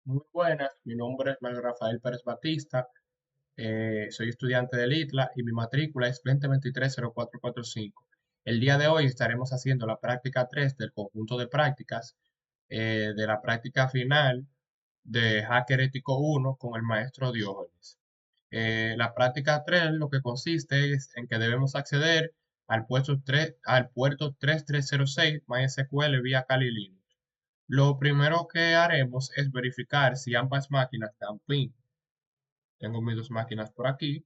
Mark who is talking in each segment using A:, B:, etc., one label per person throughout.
A: Muy buenas, mi nombre es Manuel Rafael Pérez Batista, soy estudiante del ITLA y mi matrícula es 2023-0445. El día de hoy estaremos haciendo la práctica 3 del conjunto de prácticas de la práctica final de Hacker Ético 1 con el maestro Diógenes. La práctica 3 lo que consiste es en que debemos acceder al puerto 3306 MySQL vía Kali Linux. Lo primero que haremos es verificar si ambas máquinas dan ping. Tengo mis dos máquinas por aquí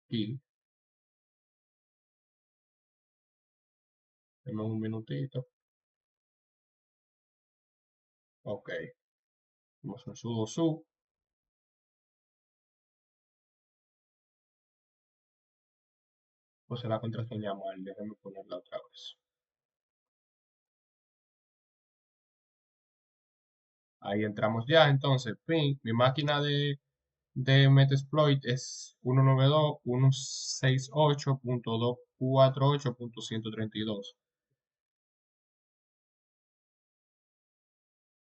A: y denme un minutito. Ok, vamos a sudo su. Puse la contraseña mal, déjenme ponerla otra vez. Ahí entramos ya, entonces ping. Mi máquina de Metasploit es 192.168.248.132.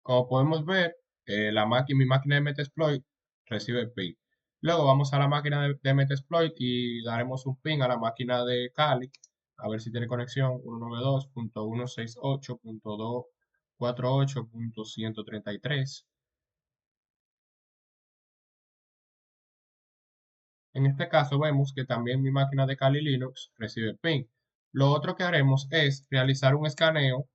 A: Como podemos ver, mi máquina de Metasploit recibe ping. Luego vamos a la máquina de Metasploit y daremos un ping a la máquina de Kali, a ver si tiene conexión 192.168.248.133. En este caso vemos que también mi máquina de Kali Linux recibe ping. Lo otro que haremos es realizar un escaneo.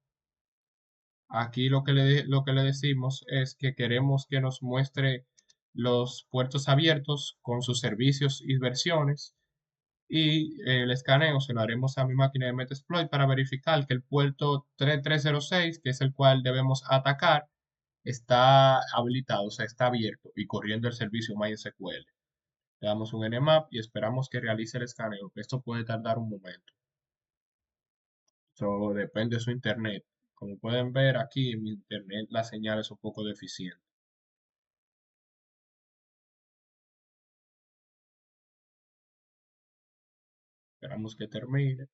A: Aquí lo que le decimos es que queremos que nos muestre los puertos abiertos con sus servicios y versiones y el escaneo se lo haremos a mi máquina de Metasploit para verificar que el puerto 3306, que es el cual debemos atacar, está habilitado, o sea, está abierto y corriendo el servicio MySQL. Le damos un nmap y esperamos que realice el escaneo, que esto puede tardar un momento. Eso depende de su internet. Como pueden ver aquí en mi internet la señal es un poco deficiente. Esperamos que termine.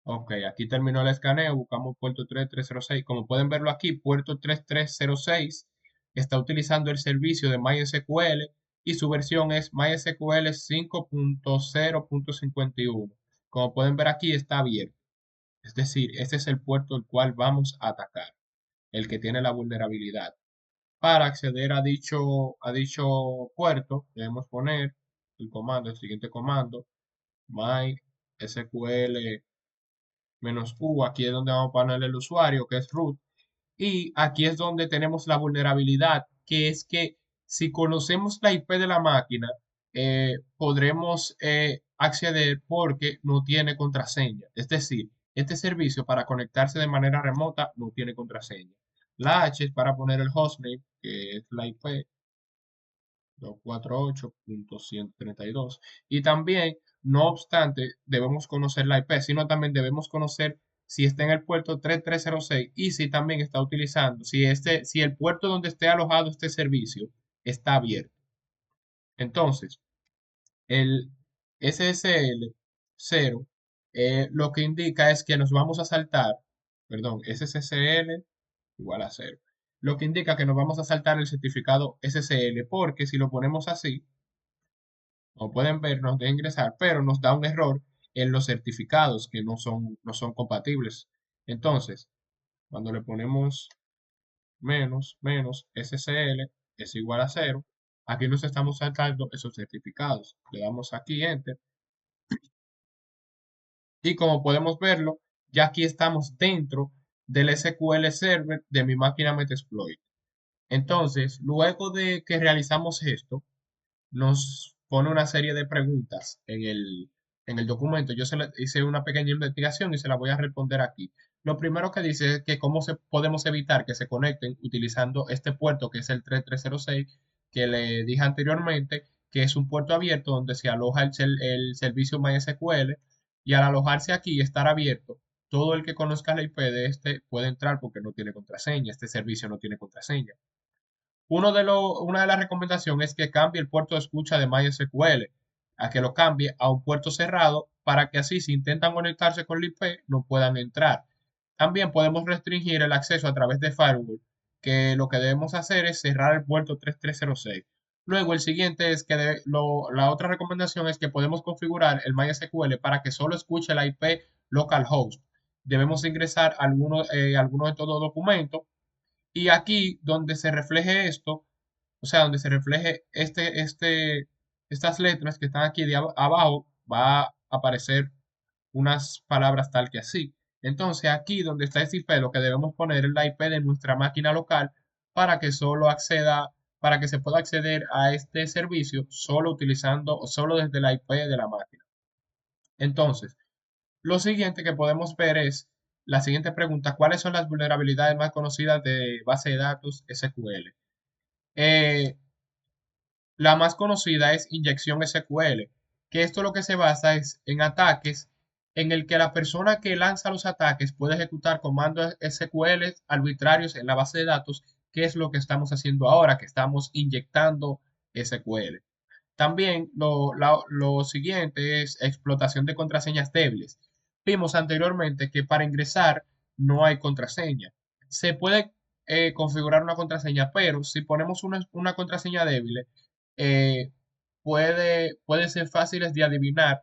A: Ok, aquí terminó el escaneo. Buscamos puerto 3306. Como pueden verlo aquí, puerto 3306 está utilizando el servicio de MySQL y su versión es MySQL 5.0.51. Como pueden ver aquí, está abierto. Es decir, este es el puerto el cual vamos a atacar, el que tiene la vulnerabilidad. Para acceder a dicho puerto, debemos poner el siguiente comando, mysql -u, aquí es donde vamos a poner el usuario, que es root, y aquí es donde tenemos la vulnerabilidad, que es que si conocemos la IP de la máquina, podremos acceder porque no tiene contraseña. Es decir, este servicio para conectarse de manera remota no tiene contraseña. La H es para poner el hostname, que es la IP, 248.132. Y también, no obstante, debemos conocer la IP, sino también debemos conocer si está en el puerto 3306 y si también está utilizando, si el puerto donde esté alojado este servicio está abierto. Entonces, el SSL 0 lo que indica es que nos vamos a saltar, perdón, SSL igual a 0. Lo que indica que nos vamos a saltar el certificado SSL porque si lo ponemos así, como pueden ver, nos deja ingresar, pero nos da un error en los certificados que no son compatibles. Entonces, cuando le ponemos menos SSL es igual a 0, aquí nos estamos saltando esos certificados. Le damos aquí Enter y como podemos verlo, ya aquí estamos dentro del SQL Server de mi máquina Metasploit. Entonces, luego de que realizamos esto, nos pone una serie de preguntas en el documento. Yo hice una pequeña investigación y se la voy a responder aquí. Lo primero que dice es que podemos evitar que se conecten utilizando este puerto que es el 3306 que le dije anteriormente, que es un puerto abierto donde se aloja el servicio MySQL y al alojarse aquí y estar abierto, todo el que conozca la IP de este puede entrar porque no tiene contraseña. Este servicio no tiene contraseña. Una de las recomendaciones es que cambie el puerto de escucha de MySQL. a que lo cambie a un puerto cerrado para que así si intentan conectarse con la IP no puedan entrar. También podemos restringir el acceso a través de firewall, que lo que debemos hacer es cerrar el puerto 3306. Luego el siguiente es que la otra recomendación es que podemos configurar el MySQL para que solo escuche la IP localhost. Debemos ingresar algunos de estos documentos y aquí donde se refleje esto, o sea, donde se refleje estas letras que están aquí de abajo, va a aparecer unas palabras tal que así. Entonces aquí donde está este IP, lo que debemos poner es la IP de nuestra máquina local para que para que se pueda acceder a este servicio solo utilizando, solo desde la IP de la máquina. Entonces, lo siguiente que podemos ver es la siguiente pregunta: ¿cuáles son las vulnerabilidades más conocidas de base de datos SQL? Eh, la más conocida es inyección SQL, que esto lo que se basa es en ataques en el que la persona que lanza los ataques puede ejecutar comandos SQL arbitrarios en la base de datos, que es lo que estamos haciendo ahora, que estamos inyectando SQL. También lo siguiente es explotación de contraseñas débiles. Vimos anteriormente que para ingresar no hay contraseña. Se puede configurar una contraseña, pero si ponemos una contraseña débil, eh, puede ser fáciles de adivinar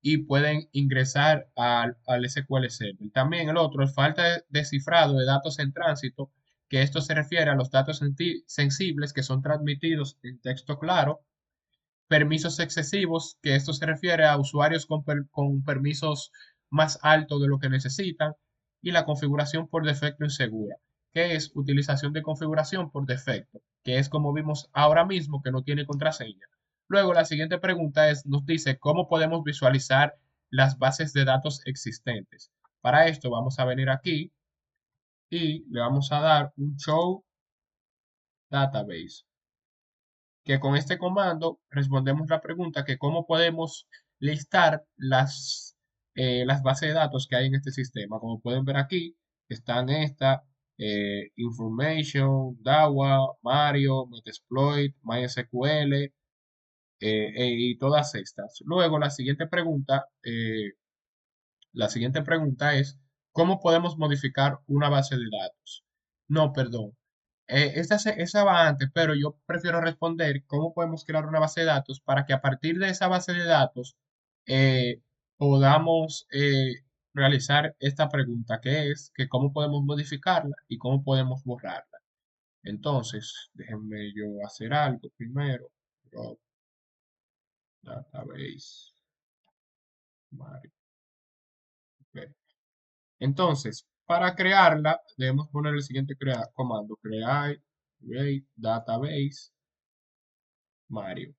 A: y pueden ingresar al SQL Server. También el otro es falta de cifrado de datos en tránsito, que esto se refiere a los datos sensibles que son transmitidos en texto claro. Permisos excesivos, que esto se refiere a usuarios con permisos más altos de lo que necesitan, y la configuración por defecto insegura, que es utilización de configuración por defecto, que es como vimos ahora mismo que no tiene contraseña. Luego la siguiente pregunta nos dice cómo podemos visualizar las bases de datos existentes. Para esto vamos a venir aquí y le vamos a dar un show database, que con este comando respondemos la pregunta que cómo podemos listar las bases de datos que hay en este sistema. Como pueden ver aquí, están Information, DAWA, Mario, Metasploit, MySQL, y todas estas. Luego la siguiente pregunta es, ¿cómo podemos modificar una base de datos? No, perdón. Esa va antes, pero yo prefiero responder cómo podemos crear una base de datos para que a partir de esa base de datos eh, podamos realizar esta pregunta, que es que cómo podemos modificarla y cómo podemos borrarla. Entonces, déjenme yo hacer algo primero. Drop database. Mario. Ok. Entonces, para crearla, debemos poner el siguiente comando: create database Mario.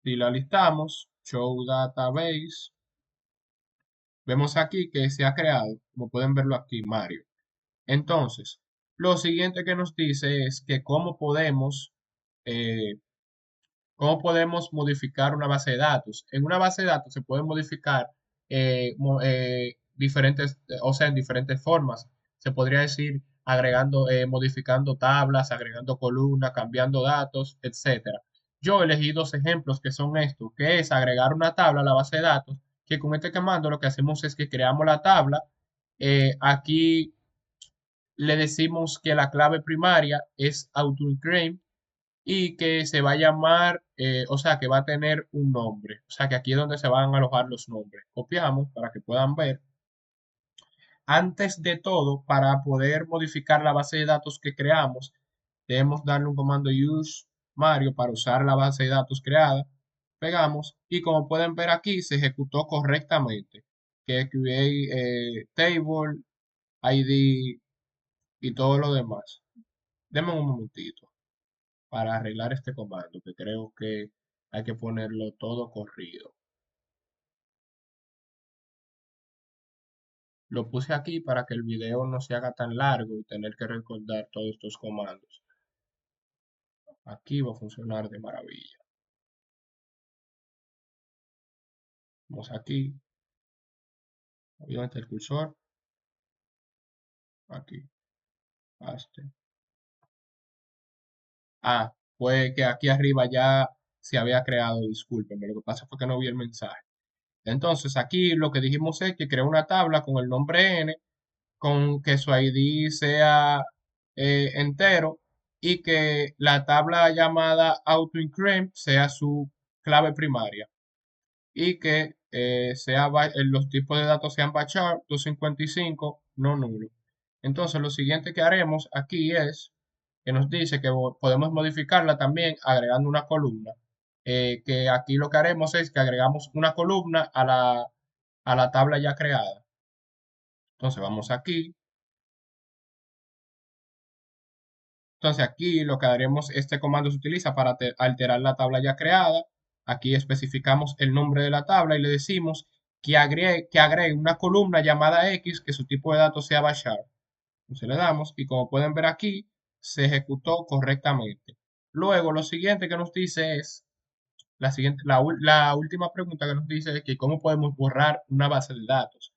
A: Si la listamos, show database, vemos aquí que se ha creado, como pueden verlo aquí, Mario. Entonces, lo siguiente que nos dice es que eh, cómo podemos modificar una base de datos. En una base de datos se pueden modificar diferentes, o sea, en diferentes formas. Se podría decir modificando tablas, agregando columnas, cambiando datos, etcétera. Yo elegí dos ejemplos que son estos, que es agregar una tabla a la base de datos, que con este comando lo que hacemos es que creamos la tabla. Aquí le decimos que la clave primaria es autoincrement y que se va a llamar, o sea, que va a tener un nombre. O sea, que aquí es donde se van a alojar los nombres. Copiamos para que puedan ver. Antes de todo, para poder modificar la base de datos que creamos, debemos darle un comando use Mario para usar la base de datos creada. Pegamos y como pueden ver aquí, se ejecutó correctamente. Que create table, ID y todo lo demás. Denme un momentito para arreglar este comando, que creo que hay que ponerlo todo corrido. Lo puse aquí para que el video no se haga tan largo y tener que recordar todos estos comandos. Aquí va a funcionar de maravilla. Vamos aquí, obviamente el cursor, aquí, paste. Ah, pues que aquí arriba ya se había creado, discúlpenme, lo que pasa fue que no vi el mensaje. Entonces aquí lo que dijimos es que creó una tabla con el nombre N, con que su ID sea entero y que la tabla llamada AutoIncrement sea su clave primaria y que los tipos de datos sean varchar 255, no nulo. Entonces lo siguiente que haremos aquí es que nos dice que podemos modificarla también agregando una columna. Que aquí lo que haremos es que agregamos una columna a la tabla ya creada. Entonces vamos aquí. Entonces aquí lo que haremos, este comando se utiliza para alterar la tabla ya creada. Aquí especificamos el nombre de la tabla y le decimos que agregue una columna llamada X que su tipo de datos sea varchar. Entonces le damos y como pueden ver aquí, se ejecutó correctamente. Luego lo siguiente que nos dice es, la última pregunta que nos dice es que cómo podemos borrar una base de datos.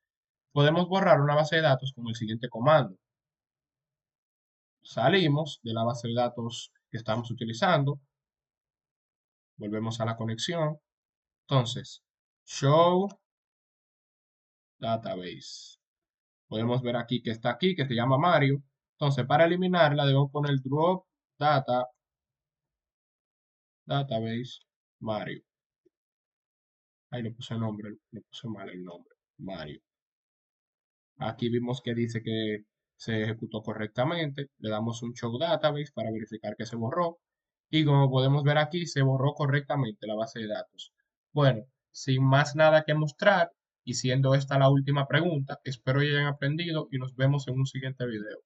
A: Podemos borrar una base de datos con el siguiente comando. Salimos de la base de datos que estamos utilizando, volvemos a la conexión. Entonces, show database. Podemos ver aquí que está aquí, que se llama Mario. Entonces, para eliminarla, debemos poner drop data database Mario. Ahí le puse el nombre, le puse mal el nombre, Mario. Aquí vimos que dice que se ejecutó correctamente. Le damos un show database para verificar que se borró. Y como podemos ver aquí, se borró correctamente la base de datos. Bueno, sin más nada que mostrar y siendo esta la última pregunta, espero que hayan aprendido y nos vemos en un siguiente video.